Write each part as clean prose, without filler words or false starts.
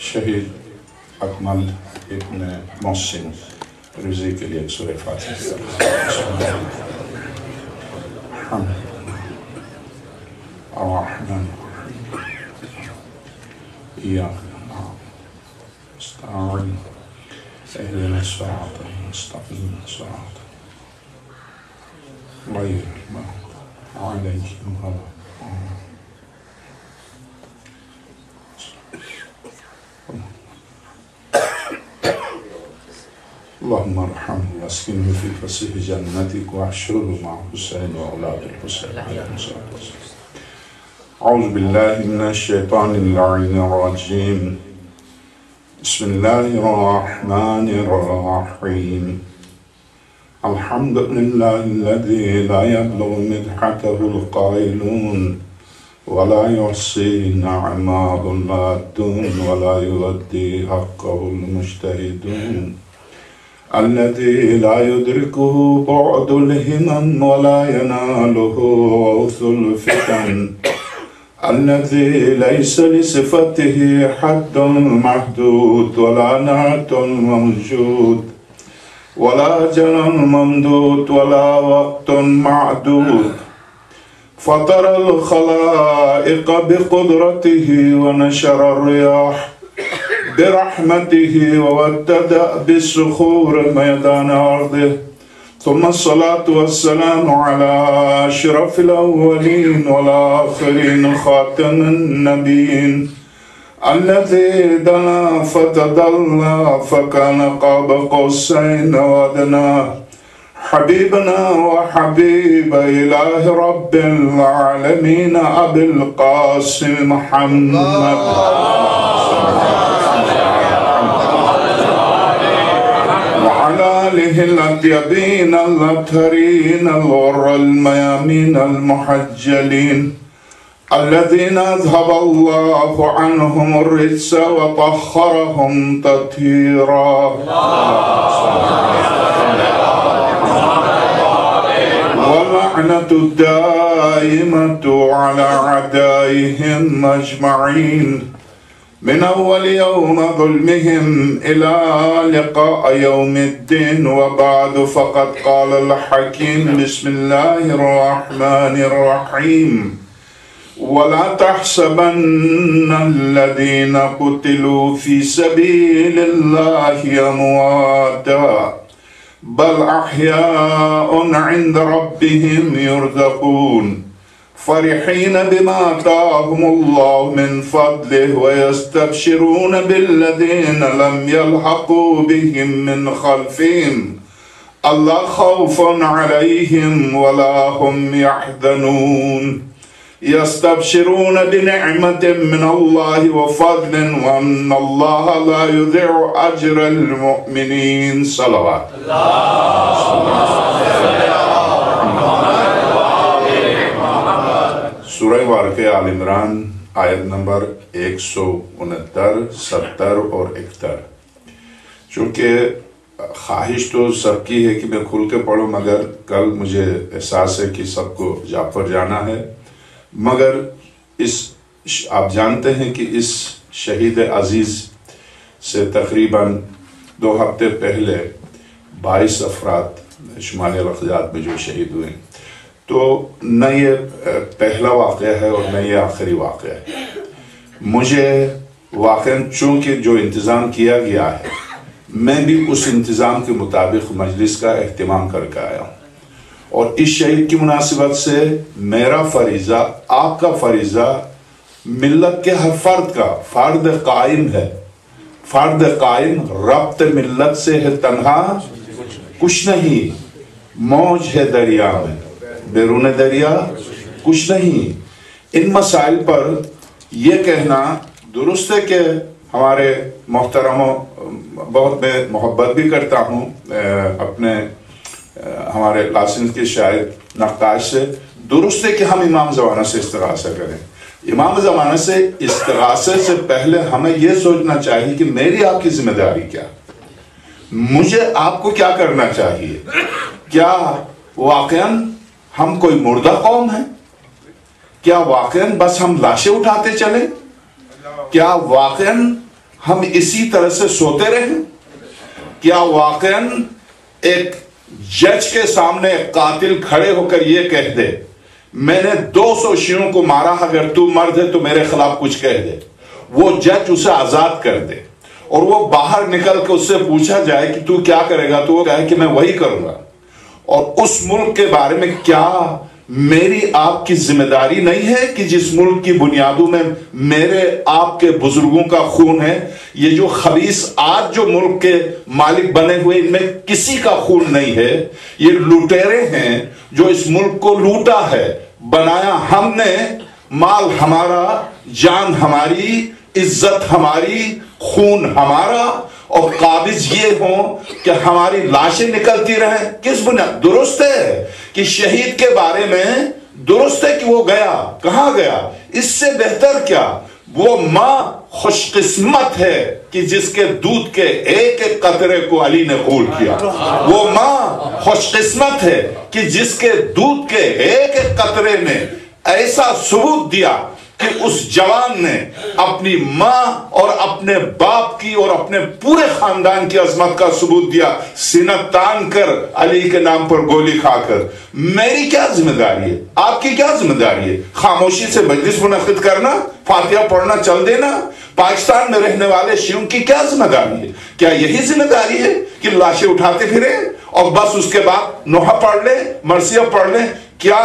شہید اکمل ابن محسن رضی کے لیے سورہ فاتحہ الرحمن ایاک نستعین اهدنا الصراط المستقیم صراط غیر المغضوب عليهم ولا الضالين اللهم ارحمه واسكنه في فسيح جنتك واحشره مع حسين واولاد الحسين عليهم الصلاه والسلام. اعوذ بالله من الشيطان اللعين الرجيم. بسم الله الرحمن الرحيم. الحمد لله الذي لا يبلغ مدحته القائلون ولا يحصي نعماء العادون ولا يؤدي حقه المجتهدون. الذي لا يدركه بعد الهمم ولا يناله غوث الفتن. الذي ليس لصفته حد محدود ولا نعت موجود ولا أجل ممدود ولا وقت معدود. فطر الخلائق بقدرته ونشر الرياح برحمته وودد بالصخور ميدان أرضه. ثم الصلاة والسلام على أشرف الأولين والآخرين خاتم النبيين الذي دنا فتدلى فكان قاب قوسين وأدنى. حبيبنا وحبيب إله رب العالمين أبي القاسم محمد وعلى آله الأطيبين الأطهرين الغر الميامين المحجلين الذين أذهب الله عنهم الرجس وطهرهم تطهيرا. واللعنة الدائمة على أعدائهم أجمعين من أول يوم ظلمهم إلى لقاء يوم الدين. وبعد فقد قال الحكيم بسم الله الرحمن الرحيم. ولا تحسبن الذين قتلوا في سبيل الله أمواتا بل أحياء عند ربهم يرزقون فرحين بما آتاهم الله من فضله ويستبشرون بالذين لم يلحقوا بهم من خلفهم ألا خوف عليهم ولا هم يحزنون. يستبشرون بنعمة من الله وفضل وأن الله لا يضيع أجر المؤمنين. صلوات سورہ واقعہ آل عمران آیت نمبر 169 70 اور 71. چونکہ خواہش تو سب کی ہے کہ میں کھل کے پڑھوں مگر کل مجھے احساس ہے کہ سب کو جعفر جانا ہے. مگر آپ جانتے ہیں کہ اس شہید عزیز سے تقریباً 2 ہفتے پہلے 22 افراد شمالی الاقصیات میں جو شہید ہوئے. تو نہ یہ پہلا واقعہ ہے اور نہ یہ آخری واقعہ ہے. مجھے واقعاً چونکہ جو انتظام کیا گیا ہے میں بھی اس انتظام کے مطابق مجلس کا اہتمام کر کے آیا ہوں. اور اس شہید کی مناسبت سے میرا فریضہ آپ کا فریضہ ملت کے ہر فرد کا فرد قائم ہے. فرد قائم ربط ملت سے ہے تنہا کچھ نہیں. موج ہے دریا میں بیرون دریا کچھ نہیں. ان مسائل پر یہ کہنا درست ہے کہ ہمارے محترموں بہت میں محبت بھی کرتا ہوں اپنے ہمارے لاسن کے شاعر نقاش سے. درست ہے کہ ہم امام زمانہ سے استغاثہ کریں. امام زمانہ سے استغاثے سے پہلے ہمیں یہ سوچنا چاہیے کہ میری آپ کی ذمہ داری کیا, مجھے آپ کو کیا کرنا چاہیے. کیا واقعاً ہم کوئی مردہ قوم ہیں؟ کیا واقعاً بس ہم لاشیں اٹھاتے چلیں؟ کیا واقعاً ہم اسی طرح سے سوتے رہیں؟ کیا واقعاً ایک جج کے سامنے ایک قاتل کھڑے ہو کر یہ کہہ دے میں نے 200 شیعوں کو مارا، اگر تو مرد ہے تو میرے خلاف کچھ کہہ دے، وہ جج اسے آزاد کر دے، اور وہ باہر نکل کے اس سے پوچھا جائے کہ تو کیا کرے گا، تو وہ کہے کہ میں وہی کروں گا؟ اور اس ملک کے بارے میں کیا میری آپ کی ذمہ داری نہیں ہے کہ جس ملک کی بنیادوں میں میرے آپ کے بزرگوں کا خون ہے، یہ جو خبیث آج جو ملک کے مالک بنے ہوئے ان میں کسی کا خون نہیں ہے، یہ لوٹیرے ہیں جو اس ملک کو لوٹا ہے، بنایا ہم نے، مال ہمارا، جان ہماری، عزت ہماری، خون ہمارا، اور قابض یہ ہوں کہ ہماری لاشیں نکلتی رہیں۔ کس بنیاد؟ درست ہے کہ شہید کے بارے میں درست ہے کہ وہ گیا، کہاں گیا؟ اس سے بہتر کیا، وہ ماں خوش قسمت ہے کہ جس کے دودھ کے ایک ایک قطرے کو علی نے قبول کیا۔ وہ ماں خوش قسمت ہے کہ جس کے دودھ کے ایک ایک قطرے نے ایسا ثبوت دیا کہ اس جوان نے اپنی ماں اور اپنے باپ کی اور اپنے پورے خاندان کی عظمت کا ثبوت دیا، سینہ تان کر علی کے نام پر گولی کھا کر۔ میری کیا ذمہ داری ہے؟ آپ کی کیا ذمہ داری ہے؟ خاموشی سے مجلس منعقد کرنا، فاتحہ پڑھنا چل دینا؟ پاکستان میں رہنے والے شیعوں کی کیا ذمہ داری ہے؟ کیا یہی ذمہ داری ہے کہ لاشیں اٹھاتے پھریں اور بس اس کے بعد نوحہ پڑھ لیں، مرثیہ پڑھ لیں؟ کیا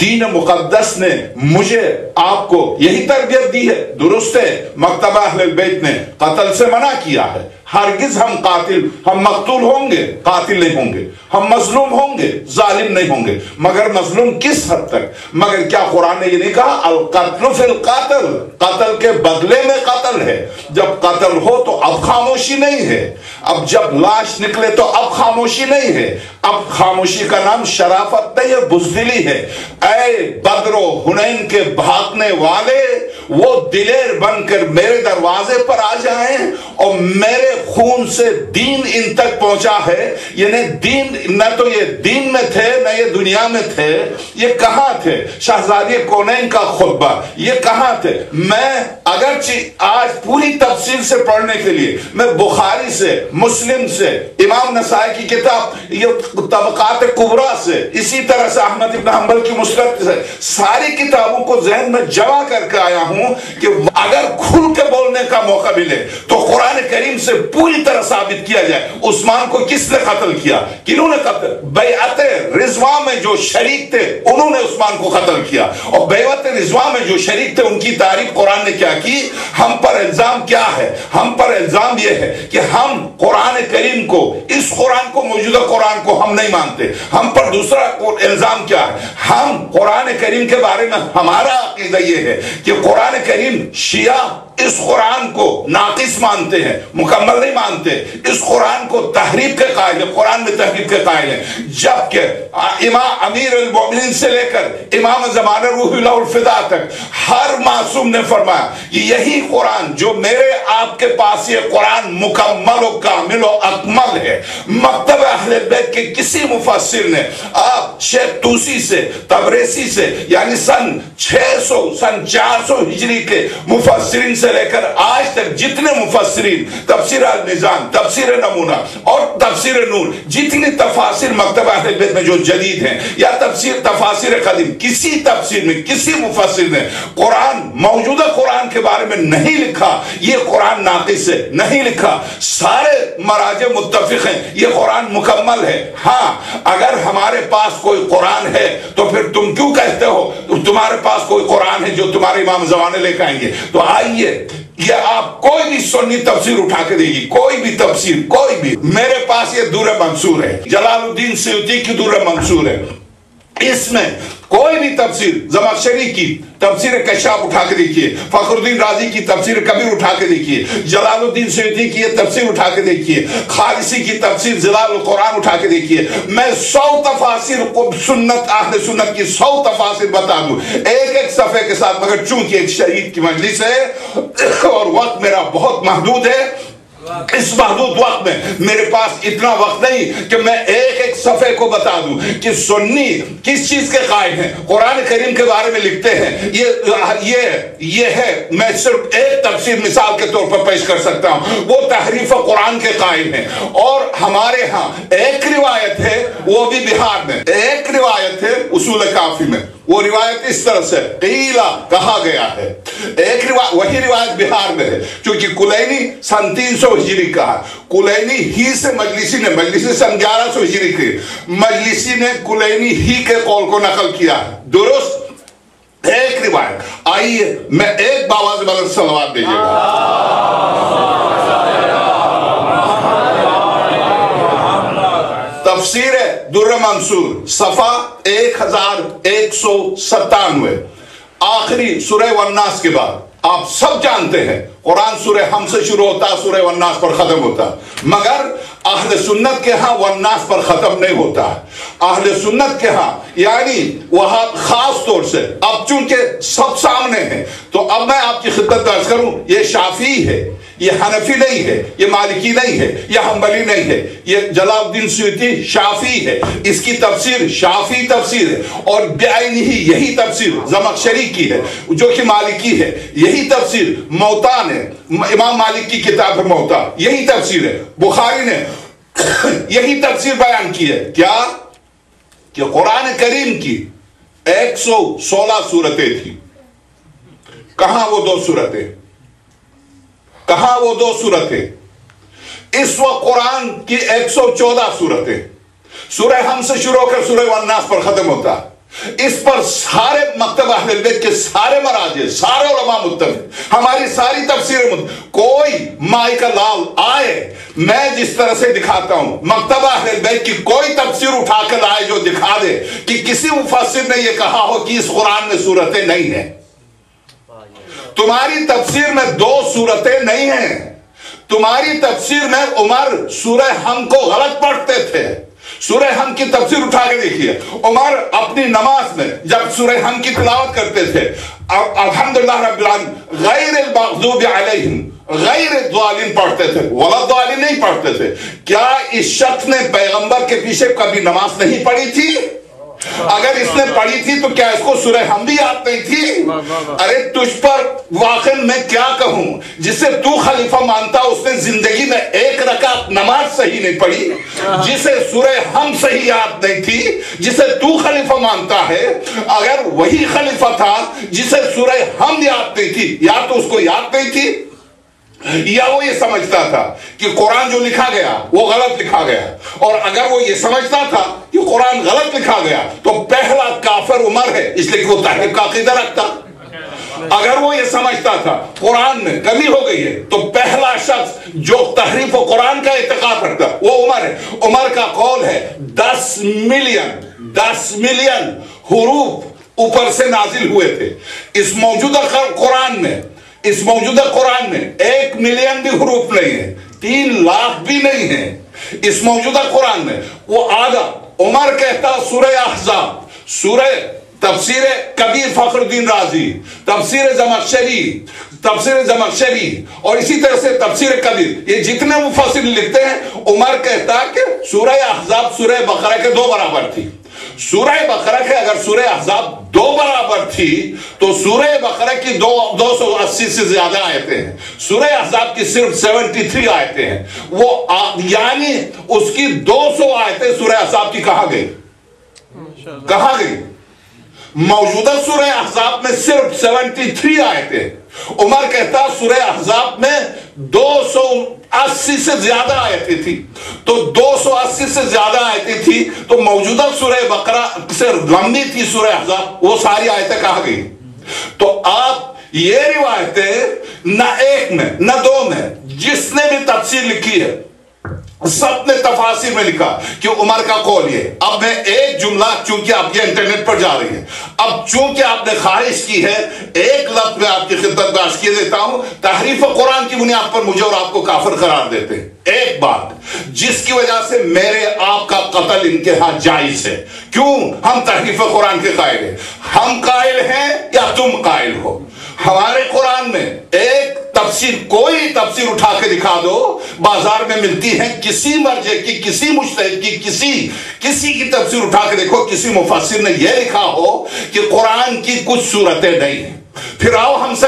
دین مقدس نے مجھے آپ کو یہی تربیت دی ہے؟ درست ہے مکتبہ اہل البیت نے قتل سے منع کیا ہے، ہرگز ہم قاتل، ہم مقتول ہوں گے، قاتل نہیں ہوں گے، ہم مظلوم ہوں گے، ظالم نہیں ہوں گے، مگر مظلوم کس حد تک؟ مگر کیا قرآن نے یہ نہیں کہا القتل فی القتل، قتل کے بدلے میں قتل ہے؟ جب قتل ہو تو اب خاموشی نہیں ہے، اب جب لاش نکلے تو اب خاموشی نہیں ہے، اب خاموشی کا نام شرافت نہیں ہے، بزدلی ہے۔ اے بدر و حنین کے بھاگنے والے، وہ دلیر بن کر میرے دروازے پر آ جائیں اور میرے خون سے دین ان تک پہنچا ہے، یعنی دین نہ تو یہ دین میں تھے نہ یہ دنیا میں تھے، یہ کہاں تھے؟ شہزادی کونین کا خطبہ یہ کہاں تھے؟ میں اگرچہ آج پوری تفصیل سے پڑھنے کے لیے میں بخاری سے، مسلم سے، امام نسائی کی کتاب یہ طبقات کبریٰ سے، اسی طرح سے احمد ابن حنبل کی مسند سے، ساری کتابوں کو ذہن میں جمع کر کے آیا ہوں کہ اگر کھل کے بولنے کا موقع ملے تو قرآن کریم سے پوری طرح ثابت کیا جائے عثمان کو کس نے قتل کیا، کنہوں نے قتل؟ بیعت رضوان میں جو شریک تھے انہوں نے عثمان کو قتل کیا، اور بیعت رضوان میں جو شریک تھے ان کی تعریف قرآن نے کیا کی؟ ہم پر الزام کیا ہے؟ ہم پر الزام یہ ہے کہ ہم قرآن کریم کو، اس قرآن کو، موجودہ قرآن کو ہم نہیں مانتے۔ ہم پر دوسرا الزام کیا ہے؟ ہم قرآن کریم کے بارے میں ہمارا عقیدہ یہ ہے کہ قرآن کریم شیعہ اس قرآن کو ناقص مانتے ہیں، مکمل نہیں مانتے، اس قرآن کو تحریف کے قائل ہیں، قرآن میں تحریف کے قائل ہیں، جبکہ امام امیر المومنین سے لے کر امام زمانہ روح اللہ الفدا تک ہر معصوم نے فرمایا کہ یہی قرآن جو میرے آپ کے پاس یہ قرآن مکمل و کامل و اکمل ہے۔ مکتبہ اہل بیت کے کسی مفسر نے آپ شیخ توسی سے، تبریسی سے، یعنی سن 600 سن 400 ہجری کے مفسرین سے لے کر آج تک جتنے مفسرین، تفسیر المیزان، تفسیر نمونہ اور تفسیر نور، جتنی تفاسیر مکتبہ اہل بیت میں جو جدید ہیں یا تفاسیر قدیم، کسی تفسیر میں کسی مفسر نے قرآن، موجودہ قرآن کے بارے میں نہیں لکھا یہ قرآن ناقص ہے، نہیں لکھا۔ سارے مراجع متفق ہیں یہ قرآن مکمل ہے۔ ہاں اگر ہمارے پاس کوئی قرآن ہے تو پھر تم کیوں کہتے ہو تمہارے پاس کوئی قرآن ہے جو تمہارے امام زمانے لے کے آئیں گے؟ تو آئیے، یہ آپ کوئی بھی سنی تفسیر اٹھا کے دے گی، کوئی بھی تفسیر، کوئی بھی، میرے پاس یہ دور منصور ہے، جلال الدین سیوطی کی دور منصور ہے، اس میں کوئی بھی تفسیر، زمخشری کی تفسیر کشاف اٹھا کے دیکھیے، فخر الدین رازی کی تفسیر کبیر اٹھا کے دیکھیے، جلال الدین سیوطی کی یہ تفسیر اٹھا کے دیکھیے، خالصی کی تفسیر ظلال القرآن اٹھا کے دیکھیے۔ میں 100 تفاسیر سنت، اہل سنت کی 100 تفاسیر بتا دوں ایک ایک صفحے کے ساتھ، مگر چونکہ ایک شہید کی مجلس ہے اور وقت میرا بہت محدود ہے اس محدود وقت میں میرے پاس اتنا وقت نہیں کہ میں ایک ایک صفحے کو بتا دوں کہ سنی کس چیز کے قائل ہیں. قرآن کریم کے بارے میں لکھتے ہیں یہ ہے، میں صرف ایک تفسیر مثال کے طور پر پیش کر سکتا ہوں، وہ تحریف قرآن کے قائل ہیں. اور ہمارے ہاں ایک روایت ہے، وہ بھی بہار میں ایک روایت ہے اصول کافی میں، وہ روایت اس طرح سے قیلا کہا گیا ہے. ایک روایت وہی روایت بہار میں ہے، کیونکہ کلینی سن 300 ہجری کا ہے. کلینی ہی سے مجلسی نے، مجلسی سن 1100 ہجری کی، مجلسی نے کلینی ہی کے قول کو نقل کیا ہے. درست ایک روایت. آئیے میں ایک باواز بلند صلوات دیجیے گا. تفسیر در منصور صفحہ 1197، آخری سورہ والناس کے بعد. آپ سب جانتے ہیں قرآن سورہ ہم سے شروع ہوتا ہے، سورہ والناس پر ختم ہوتا، مگر اہل سنت کے ہاں والناس پر ختم نہیں ہوتا. اہل سنت کے ہاں یعنی وہاں خاص طور سے، اب چونکہ سب سامنے ہیں تو اب میں آپ کی خدمت درج کروں، یہ شافعی ہے، یہ حنفی نہیں ہے، یہ مالکی نہیں ہے، یہ حنبلی نہیں ہے، یہ جلال الدین سیوطی شافعی ہے. اس کی تفسیر شافعی تفسیر ہے، اور بعینہ یہی تفسیر زمخشری کی ہے جو کہ مالکی ہے. یہی تفسیر موطا نے، امام مالک کی کتاب ہے موطا، یہی تفسیر ہے. بخاری نے یہی تفسیر بیان کی ہے. کیا کہ قرآن کریم کی 116 صورتیں تھیں. کہاں وہ دو صورتیں؟ کہاں وہ دو صورتیں؟ اس وقت قرآن کی 114 صورتیں. سورہ ہم سے شروع ہو کر سورہ والناس پر ختم ہوتا. اس پر سارے مکتب اہل بیت کے سارے مراجع، سارے علماء متفق، ہماری ساری تفسیر کوئی مائی کا لال آئے میں جس طرح سے دکھاتا ہوں، مکتب اہل بیت کی کوئی تفسیر اٹھا کر آئے جو دکھا دے کہ کسی مفسر نے یہ کہا ہو کہ اس قرآن میں صورتیں نہیں ہیں. تمہاری تفسیر میں 2 صورتیں نہیں ہیں. تمہاری تفسیر میں عمر سورہ ہم کو غلط پڑھتے تھے. سورہ ہم کی تفسیر اٹھا کے دیکھیے. عمر اپنی نماز میں جب سورہ ہم کی تلاوت کرتے تھے الحمدللہ رب العالمین غیر المغضوب علیہم غیر الضالین پڑھتے تھے، ولا الضالین نہیں پڑھتے تھے. کیا اس شخص نے پیغمبر کے پیچھے کبھی نماز نہیں پڑھی تھی؟ اگر اس نے پڑھی تھی تو کیا اس کو سورہ ہم بھی یاد نہیں تھی؟ ارے تجھ پر واقعا میں کیا کہوں، جسے تو خلیفہ مانتا اس نے زندگی میں ایک رکعت نماز صحیح نہیں پڑھی. جسے سورہ ہم صحیح یاد نہیں تھی، جسے تو خلیفہ مانتا ہے، اگر وہی خلیفہ تھا جسے سورہ ہم یاد نہیں تھی، یا تو اس کو یاد نہیں تھی یا وہ یہ سمجھتا تھا کہ قرآن جو لکھا گیا وہ غلط لکھا گیا. اور اگر وہ یہ سمجھتا تھا کہ قرآن غلط لکھا گیا تو پہلا کافر عمر ہے، اس لیے کہ وہ تحریف کا عقیدہ رکھتا. اگر وہ یہ سمجھتا تھا قرآن میں کمی ہو گئی ہے تو پہلا شخص جو تحریف و قرآن کا اعتقاد رکھتا وہ عمر ہے. عمر کا قول ہے 10 ملین حروف اوپر سے نازل ہوئے تھے. اس موجودہ قرآن میں 1 ملین بھی حروف نہیں ہے، 3 لاکھ بھی نہیں ہے. اس موجودہ قرآن میں وہ آدھا. عمر کہتا سورہ احزاب، سورہ تفسیر کبیر فخر الدین رازی، تفسیر زمخشری اور اسی طرح سے تفسیر کبیر، یہ جتنے مفسر لکھتے ہیں عمر کہتا کہ سورہ احزاب سورہ بقرہ کے 2 برابر تھی. سورہ بقرہ کے اگر سورہ احزاب 2 برابر تھی تو سورہ بقرہ کی 280 سے زیادہ آیتیں ہیں، سورہ احزاب کی صرف 73 آیتیں ہیں. وہ یعنی اس کی 200 آیتیں سورہ احزاب کی کہاں گئی؟ موجودہ سورہ احزاب میں صرف 73 آیتیں. عمر کہتا سورہ احزاب میں 280 سے زیادہ آیتیں تھی. تو 280 سے زیادہ آیتیں تھی تو موجودہ سورہ بقرہ سے لمبی تھی سورہ احزاب، وہ ساری آیتیں کہاں گئی؟ تو آپ یہ روایتیں نہ ایک میں نہ 2 میں جس نے بھی تفسیر لکھی ہے سب نے تفاسیر میں لکھا کہ عمر کا قول یہ. اب میں ایک جملہ، چونکہ آپ یہ انٹرنیٹ پر جا رہی ہے، اب چونکہ آپ نے خواہش کی ہے ایک لفظ میں آپ کی خدمت میں عرض کیے دیتا ہوں. تحریف قرآن کی بنیاد پر مجھے اور آپ کو کافر قرار دیتے ہیں. ایک بات جس کی وجہ سے میرے آپ کا قتل ان کے ہاں جائز ہے. کیوں؟ ہم تحریف قرآن کے قائل ہیں. ہم قائل ہیں یا تم قائل ہو؟ ہمارے قرآن میں ایک تفسیر کوئی تفسیر اٹھا کے دکھا دو بازار میں ملتی ہے، کسی مرجع کی، کسی مجتہد کی، کسی کی تفسیر اٹھا کے دیکھو، کسی مفسر نے یہ لکھا ہو کہ قرآن کی کچھ صورتیں نہیں ہیں. پھر آؤ ہم سے